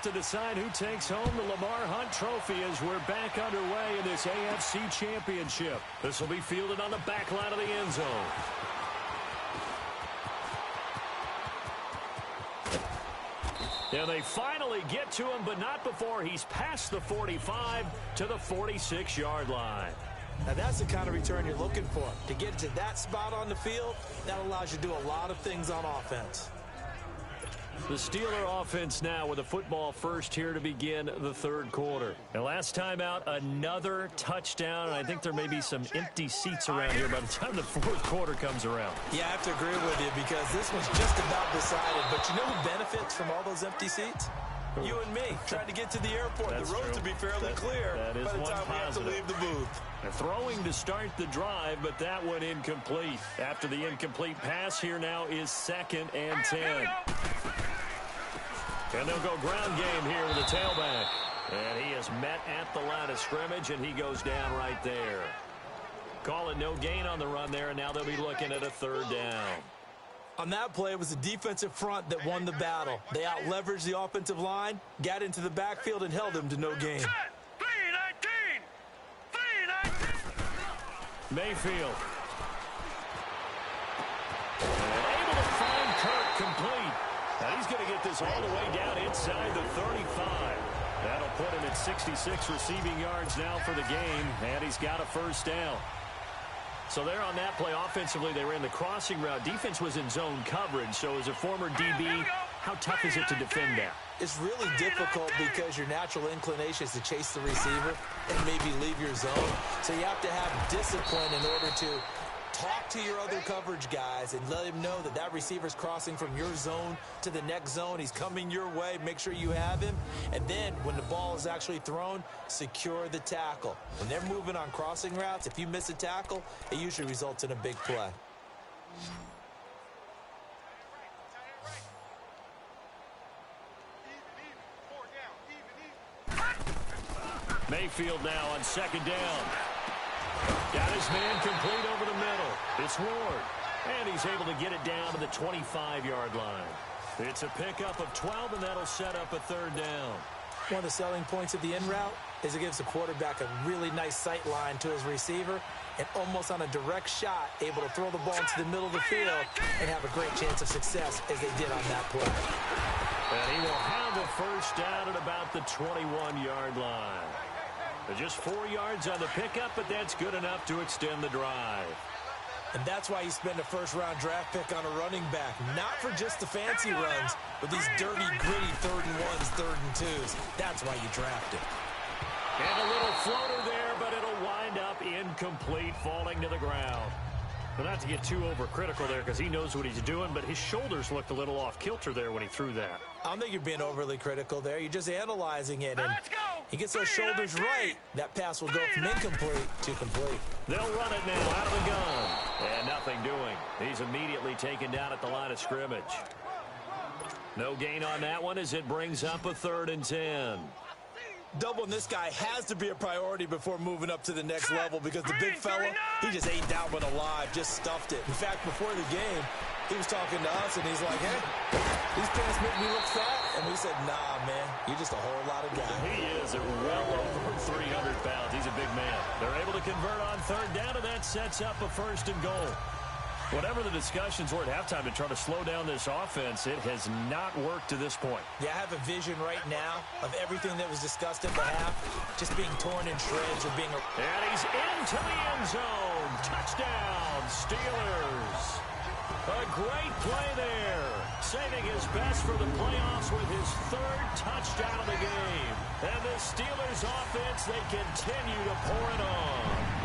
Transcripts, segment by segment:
to decide who takes home the Lamar Hunt Trophy as we're back underway in this AFC Championship. This will be fielded on the back line of the end zone. And they finally get to him, but not before he's past the 45 to the 46-yard line. Now, that's the kind of return you're looking for. To get to that spot on the field, that allows you to do a lot of things on offense. The Steeler offense now with a football first here to begin the third quarter. And last time out, another touchdown. And I think there may be some empty seats around here by the time the fourth quarter comes around. Yeah, I have to agree with you because this one's just about decided. But you know who benefits from all those empty seats? You and me, trying to get to the airport. That's the roads true. will be fairly clear by the time we have to leave the booth. They're throwing to start the drive, but that one incomplete. After the incomplete pass, here now is 2nd and 10. And they'll go ground game here with the tailback. And he is met at the line of scrimmage, and he goes down right there. Call it no gain on the run there, and now they'll be looking at a 3rd down. On that play, it was the defensive front that won the battle. They out-leveraged the offensive line, got into the backfield, and held them to no gain. Mayfield. Able to find Kirk complete. Now he's going to get this all the way down inside the 35. That'll put him at 66 receiving yards now for the game, and he's got a 1st down. So there on that play, offensively, they ran the crossing route. Defense was in zone coverage, so as a former DB, how tough is it to defend that? It's really difficult because your natural inclination is to chase the receiver and maybe leave your zone. So you have to have discipline in order to talk to your other coverage guys and let him know that that receiver's crossing from your zone to the next zone. He's coming your way. Make sure you have him. And then when the ball is actually thrown, secure the tackle. When they're moving on crossing routes, if you miss a tackle, it usually results in a big play. Mayfield now on 2nd down. Got his man complete over the middle. It's Ward. And he's able to get it down to the 25-yard line. It's a pickup of 12, and that'll set up a 3rd down. One of the selling points of the in route is it gives the quarterback a really nice sight line to his receiver and almost on a direct shot able to throw the ball into the middle of the field and have a great chance of success as they did on that play. And he will have the 1st down at about the 21-yard line. Just 4 yards on the pickup, but that's good enough to extend the drive. And that's why you spend a 1st-round draft pick on a running back. Not for just the fancy runs, but these dirty, gritty 3rd and 1s, 3rd and 2s. That's why you draft him. And a little floater there, but it'll wind up incomplete, falling to the ground. But not to get too overcritical there because he knows what he's doing, but his shoulders looked a little off-kilter there when he threw that. I don't think you're being overly critical there. You're just analyzing it. And he gets those shoulders right, that pass will go from incomplete to complete. They'll run it now out of the gun. And nothing doing. He's immediately taken down at the line of scrimmage. No gain on that one as it brings up a 3rd and 10. Doubling this guy has to be a priority before moving up to the next level because the big fella, he just ate that one alive, just stuffed it. In fact, before the game, he was talking to us, and he's like, hey, these pants make me look fat. And we said, nah, man, you're just a whole lot of guy. He is well over 300 pounds. He's a big man. They're able to convert on 3rd down, and that sets up a 1st and goal. Whatever the discussions were at halftime to try to slow down this offense, it has not worked to this point. Yeah, I have a vision right now of everything that was discussed at the half just being torn in shreds or being... And he's into the end zone. Touchdown, Steelers. A great play there. Saving his best for the playoffs with his 3rd touchdown of the game. And the Steelers offense, they continue to pour it on.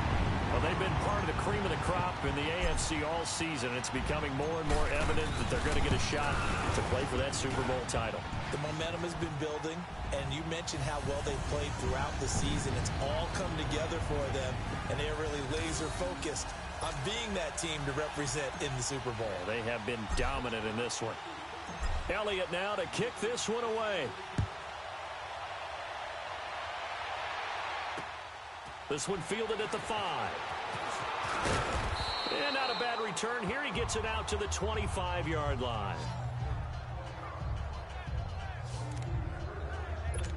Well, they've been part of the cream of the crop in the AFC all season. It's becoming more and more evident that they're going to get a shot to play for that Super Bowl title. The momentum has been building, and you mentioned how well they've played throughout the season. It's all come together for them, and they're really laser-focused on being that team to represent in the Super Bowl. They have been dominant in this one. Elliott now to kick this one away. This one fielded at the 5. And not a bad return here. He gets it out to the 25-yard line.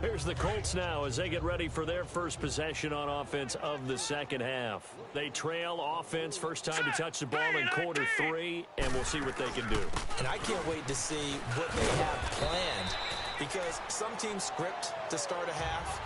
Here's the Colts now as they get ready for their first possession on offense of the second half. They trail offense, first time to touch the ball in quarter 3, and we'll see what they can do. And I can't wait to see what they have planned, because some teams script to start a half.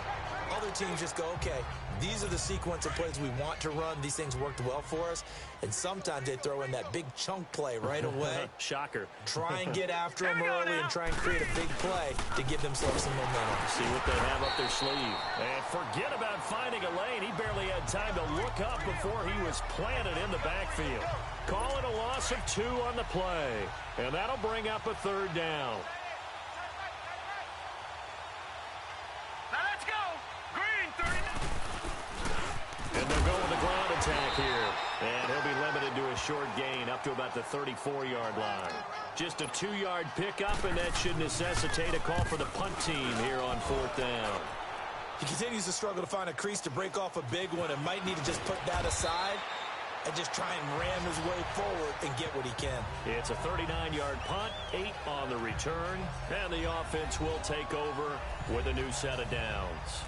Other teams just go, okay, these are the sequence of plays we want to run. These things worked well for us. And sometimes they throw in that big chunk play right away. Shocker. Try and get after them early and try and create a big play to give themselves some momentum. See what they have up their sleeve. And forget about finding a lane. He barely had time to look up before he was planted in the backfield. Call it a loss of 2 on the play. And that'll bring up a 3rd down. And they'll go with the ground attack here. And he'll be limited to a short gain up to about the 34-yard line. Just a 2-yard pickup, and that should necessitate a call for the punt team here on 4th down. He continues to struggle to find a crease to break off a big one and might need to just put that aside and just try and ram his way forward and get what he can. It's a 39-yard punt, 8 on the return, and the offense will take over with a new set of downs.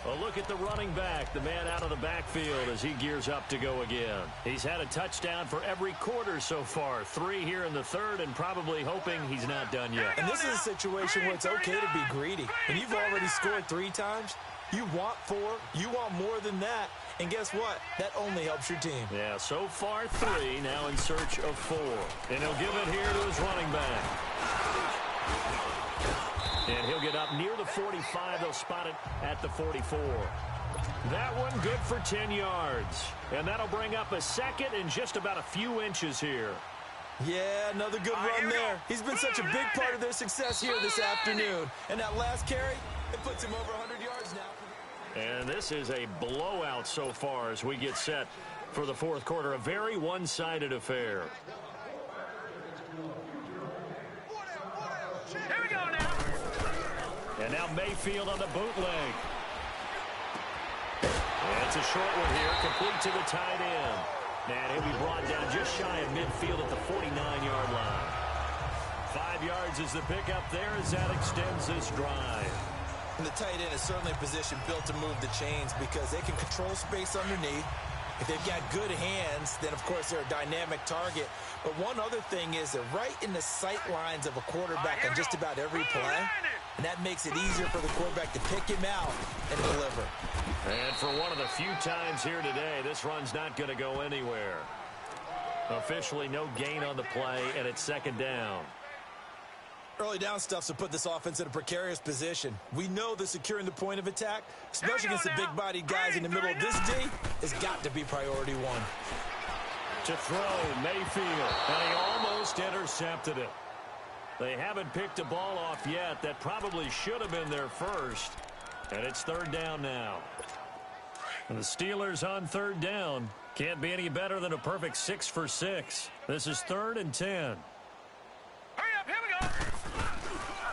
A look at the running back, the man out of the backfield as he gears up to go again. He's had a touchdown for every quarter so far, 3 here in the 3rd, and probably hoping he's not done yet. And this is a situation where it's okay to be greedy. When you've already scored 3 times, you want 4, you want more than that, and guess what? That only helps your team. Yeah, so far 3, now in search of 4. And he'll give it here to his running back. And he'll get up near the 45. They'll spot it at the 44. That one good for 10 yards. And that'll bring up a 2nd and just about a few inches here. Yeah, another good run there. He's been such a big part of their success here this afternoon. And that last carry, it puts him over 100 yards now. And this is a blowout so far as we get set for the 4th quarter. A very one-sided affair. Here we go now. And now Mayfield on the bootleg. And it's a short one here, complete to the tight end. And he'll be brought down just shy of midfield at the 49-yard line. 5 yards is the pickup there as that extends this drive. And the tight end is certainly a position built to move the chains because they can control space underneath. If they've got good hands, then, of course, they're a dynamic target. But one other thing is they're right in the sight lines of a quarterback on just about every play. And that makes it easier for the quarterback to pick him out and deliver. And for one of the few times here today, this run's not going to go anywhere. Officially no gain on the play, and it's 2nd down. Early down stuffs will put this offense in a precarious position. We know that securing the point of attack, especially against the big-bodied guys in the middle of this D, has got to be priority 1. To throw, Mayfield, and he almost intercepted it. They haven't picked a ball off yet. That probably should have been their first. And it's 3rd down now. And the Steelers on 3rd down. Can't be any better than a perfect 6 for 6. This is 3rd and 10. Hurry up, here we go.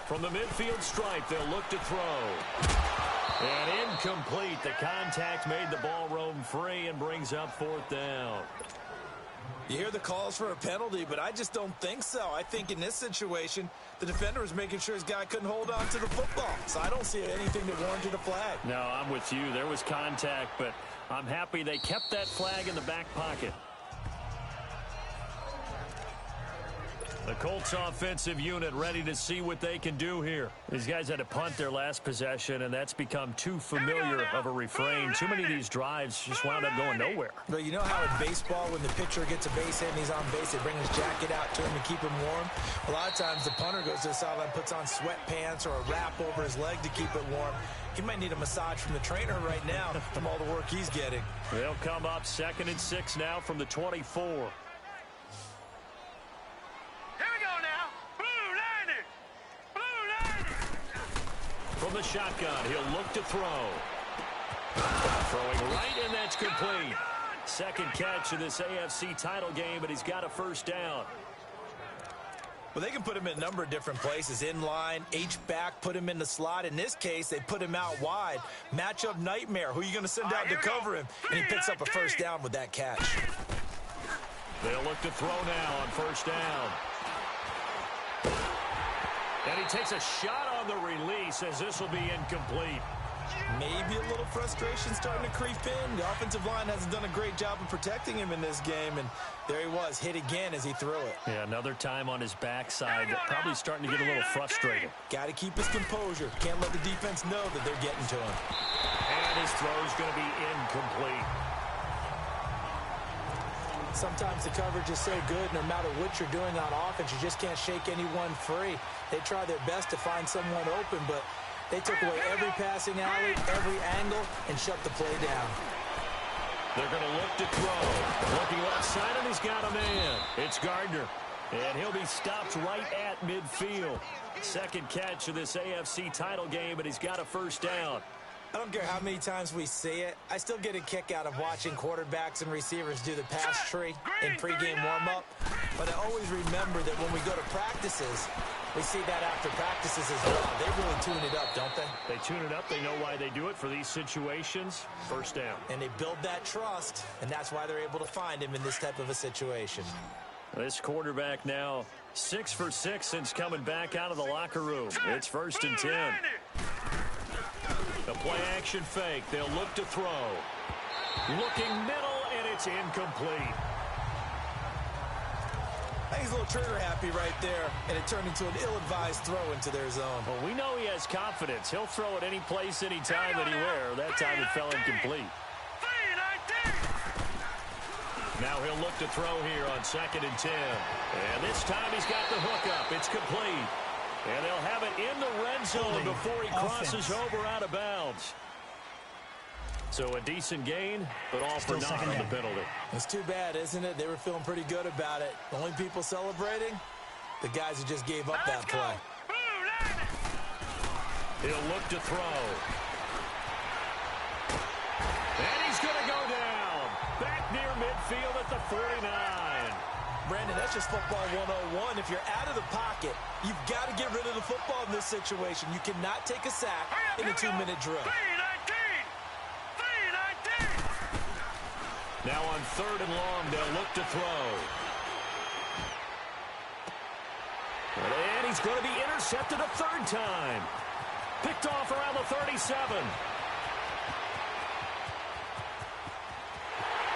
From the midfield stripe, they'll look to throw. And incomplete. The contact made the ball roam free and brings up 4th down. You hear the calls for a penalty, but I just don't think so. I think in this situation, the defender was making sure his guy couldn't hold on to the football. So I don't see anything that warranted a flag. No, I'm with you. There was contact, but I'm happy they kept that flag in the back pocket. The Colts offensive unit ready to see what they can do here. These guys had to punt their last possession, and that's become too familiar of a refrain. Too many of these drives just wound up going nowhere. Well, you know how in baseball, when the pitcher gets a base hit and he's on base, they bring his jacket out to him to keep him warm? A lot of times the punter goes to the sideline, puts on sweatpants or a wrap over his leg to keep it warm. He might need a massage from the trainer right now from all the work he's getting. They'll come up 2nd and 6 now from the 24. From the shotgun, he'll look to throw. Throwing right, and that's complete. 2nd catch of this AFC title game, but he's got a 1st down. Well, they can put him in a number of different places. In line, H-back, put him in the slot. In this case, they put him out wide. Matchup nightmare. Who are you going to send out to cover him? And he picks up a 1st down with that catch. They'll look to throw now on 1st down. And he takes a shot on the release as this will be incomplete. Maybe a little frustration starting to creep in. The offensive line hasn't done a great job of protecting him in this game, and there he was, hit again as he threw it. Yeah, another time on his backside, probably starting to get a little frustrated. Got to keep his composure. Can't let the defense know that they're getting to him. And his throw is going to be incomplete. Sometimes the coverage is so good, no matter what you're doing on offense, you just can't shake anyone free. They try their best to find someone open, but they took away every passing alley, every angle, and shut the play down. They're going to look to throw. Looking left side, and he's got a man. It's Gardner. And he'll be stopped right at midfield. Second catch of this AFC title game, and he's got a first down. I don't care how many times we see it. I still get a kick out of watching quarterbacks and receivers do the pass tree in pregame warm-up. But I always remember that when we go to practices, we see that after practices as well. They really tune it up, don't they? They tune it up. They know why they do it for these situations. First down. And they build that trust, and that's why they're able to find him in this type of a situation. This quarterback now 6 for 6 since coming back out of the locker room. It's 1st and 10. The play-action fake. They'll look to throw. Looking middle, and it's incomplete. I think he's a little trigger-happy right there, and it turned into an ill-advised throw into their zone. Well, we know he has confidence. He'll throw it any place, any time, anywhere. That time it fell incomplete. Now he'll look to throw here on 2nd and 10. And this time he's got the hookup. It's complete. And they'll have it in the red zone before he crosses over out of bounds. So a decent gain, but all for naught on the penalty. It's too bad, isn't it? They were feeling pretty good about it. The only people celebrating, the guys who just gave up that play. He'll look to throw. And he's going to go down. Back near midfield at the 49. Brandon, that's just football 101. If you're out of the pocket, you've got to get rid of the football in this situation. You cannot take a sack in a 2-minute drill. Now on 3rd and long, they'll look to throw. And he's going to be intercepted a 3rd time. Picked off around the 37.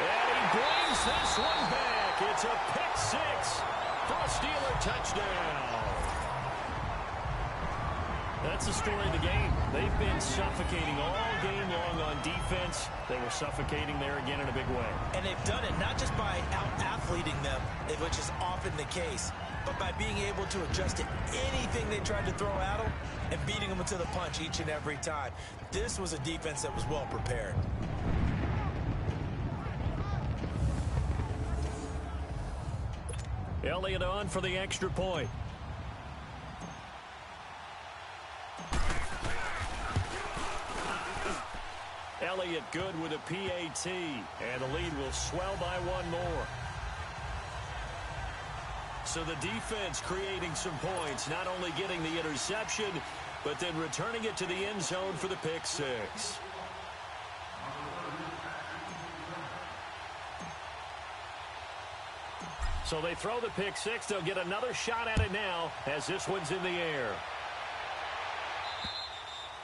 And he brings this one back. It's a pick 6 for a Steeler touchdown. That's the story of the game. They've been suffocating all game long on defense. They were suffocating there again in a big way. And they've done it not just by out-athleting them, which is often the case, but by being able to adjust to anything they tried to throw at them and beating them to the punch each and every time. This was a defense that was well prepared. Elliott on for the extra point. Elliott good with a PAT, and the lead will swell by 1 more. So the defense creating some points, not only getting the interception, but then returning it to the end zone for the pick 6. So they throw the pick 6. They'll get another shot at it now as this one's in the air.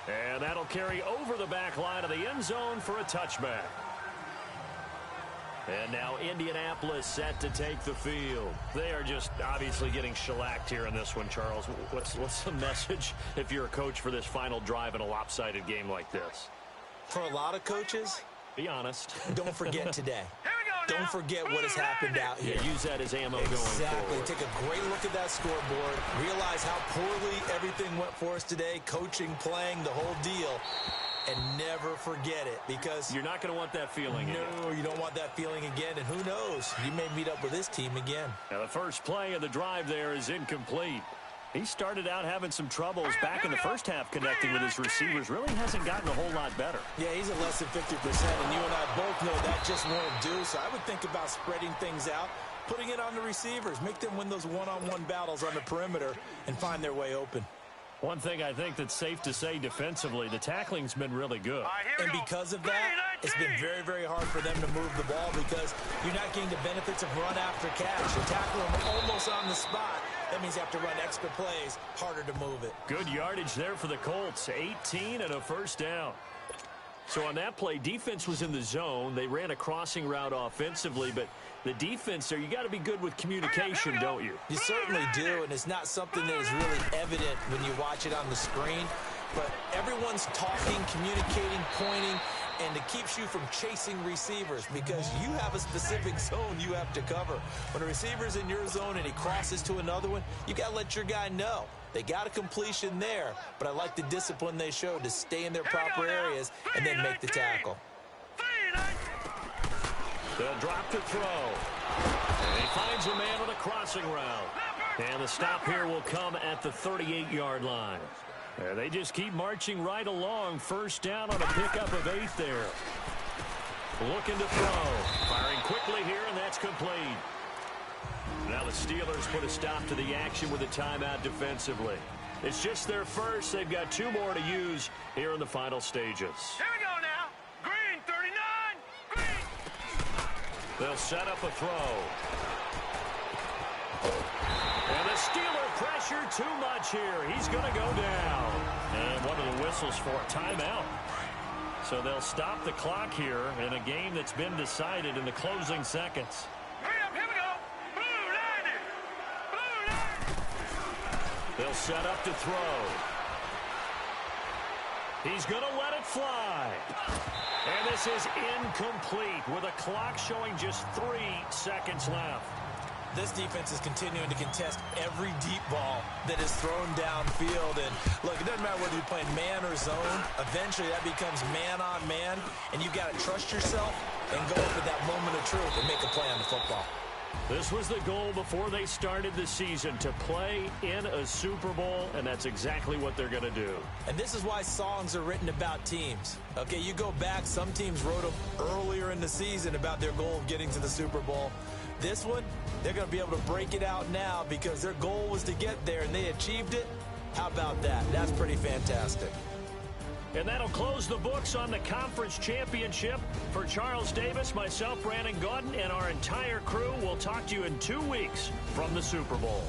And that'll carry over the back line of the end zone for a touchback. And now Indianapolis set to take the field. They are just obviously getting shellacked here in this one, Charles. What's the message if you're a coach for this final drive in a lopsided game like this? For a lot of coaches, be honest. Don't forget today. Don't forget what has happened out here. Yeah, use that as ammo going forward. Exactly. Take a great look at that scoreboard. Realize how poorly everything went for us today. Coaching, playing, the whole deal. And never forget it, because you're not going to want that feeling again. No, you don't want that feeling again. And who knows? You may meet up with this team again. Now the first play of the drive there is incomplete. He started out having some troubles back in the first half connecting with his receivers. Really hasn't gotten a whole lot better. Yeah, he's at less than 50%, and you and I both know that just won't do. So I would think about spreading things out, putting it on the receivers, make them win those one-on-one battles on the perimeter, and find their way open. One thing I think that's safe to say defensively, the tackling's been really good. And because of that, it's been very, very hard for them to move the ball because you're not getting the benefits of run after catch. You tackle them almost on the spot. That means you have to run extra plays, harder to move it. Good yardage there for the Colts, 18 and a first down. So on that play, defense was in the zone. They ran a crossing route offensively, but the defense there, you got to be good with communication, don't you? You certainly do, and it's not something that is really evident when you watch it on the screen. But everyone's talking, communicating, pointing, and it keeps you from chasing receivers because you have a specific zone you have to cover. When a receiver's in your zone and he crosses to another one, you got to let your guy know. They got a completion there, but I like the discipline they showed to stay in their proper areas and then make the tackle. They'll drop to throw. And he finds a man on a crossing route. And the stop here will come at the 38-yard line. And they just keep marching right along. First down on a pickup of 8 there. Looking to throw. Firing quickly here, and that's complete. Now the Steelers put a stop to the action with a timeout defensively. It's just their first. They've got 2 more to use here in the final stages. Here we go now. Green, 39. Green. They'll set up a throw. And the Steeler pressure too much here. He's going to go down. And one of the whistles for a timeout. So they'll stop the clock here in a game that's been decided in the closing seconds. Hurry up, here we go. Blue 90. Blue 90. They'll set up to throw. He's going to let it fly. And this is incomplete with a clock showing just 3 seconds left. This defense is continuing to contest every deep ball that is thrown downfield. And, look, it doesn't matter whether you're playing man or zone. Eventually, that becomes man on man, and you've got to trust yourself and go up at that moment of truth and make a play on the football. This was the goal before they started the season, to play in a Super Bowl, and that's exactly what they're going to do. And this is why songs are written about teams. Okay, you go back, some teams wrote them earlier in the season about their goal of getting to the Super Bowl. This one, they're going to be able to break it out now because their goal was to get there, and they achieved it. How about that? That's pretty fantastic. And that'll close the books on the conference championship. For Charles Davis, myself, Brandon Gaudin, and our entire crew, we'll talk to you in 2 weeks from the Super Bowl.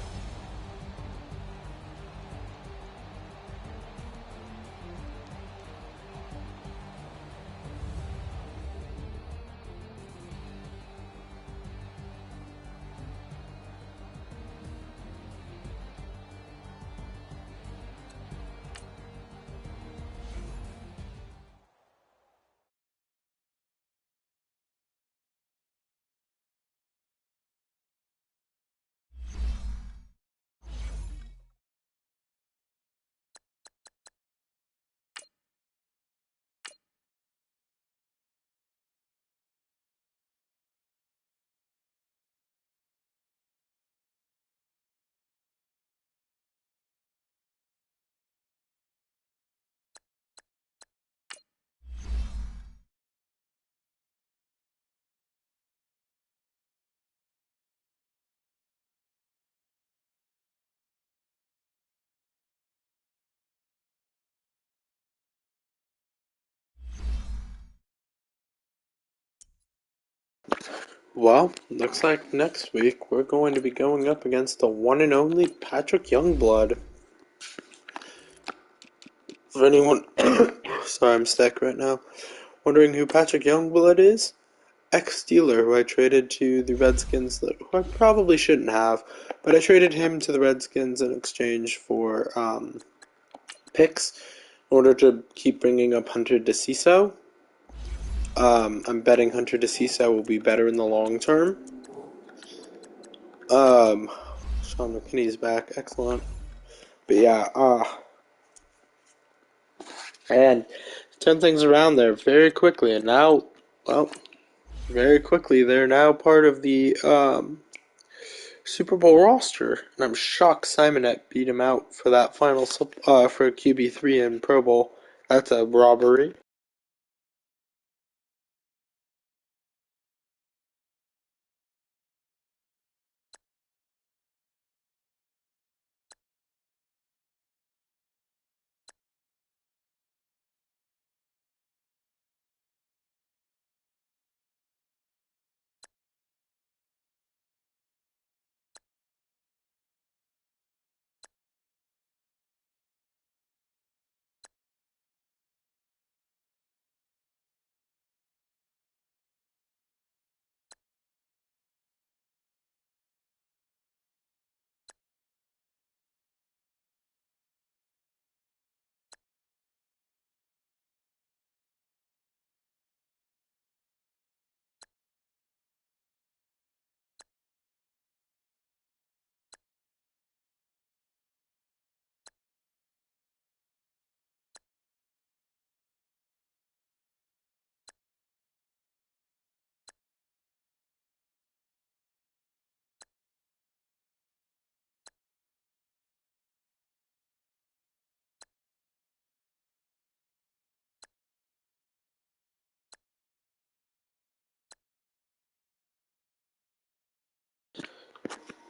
Well, looks like next week we're going to be going up against the one and only Patrick Youngblood. For anyone, sorry, I'm sick right now, wondering who Patrick Youngblood is? Ex-Steeler, who I traded to the Redskins, who I probably shouldn't have, but I traded him to the Redskins in exchange for picks in order to keep bringing up Hunter DeCiso. I'm betting Hunter DeCiso will be better in the long term. Sean McKinney's back, excellent. But yeah, and turn things around there very quickly, and now, well, very quickly they're now part of the Super Bowl roster, and I'm shocked Simonet beat him out for that final for QB3 in Pro Bowl. That's a robbery.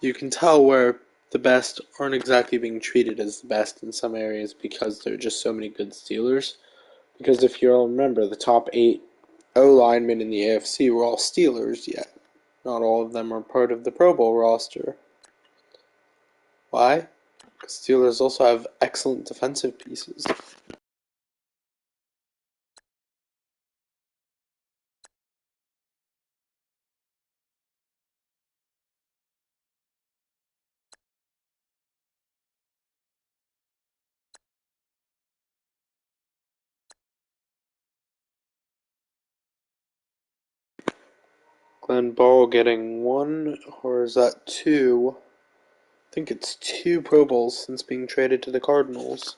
you can tell where the best aren't exactly being treated as the best in some areas because there are just so many good Steelers. Because if you all remember, the top 8 O linemen in the AFC were all Steelers, yet not all of them are part of the Pro Bowl roster. Why? Because Steelers also have excellent defensive pieces. Glenn Ball getting 1, or is that 2? I think it's 2 Pro Bowls since being traded to the Cardinals.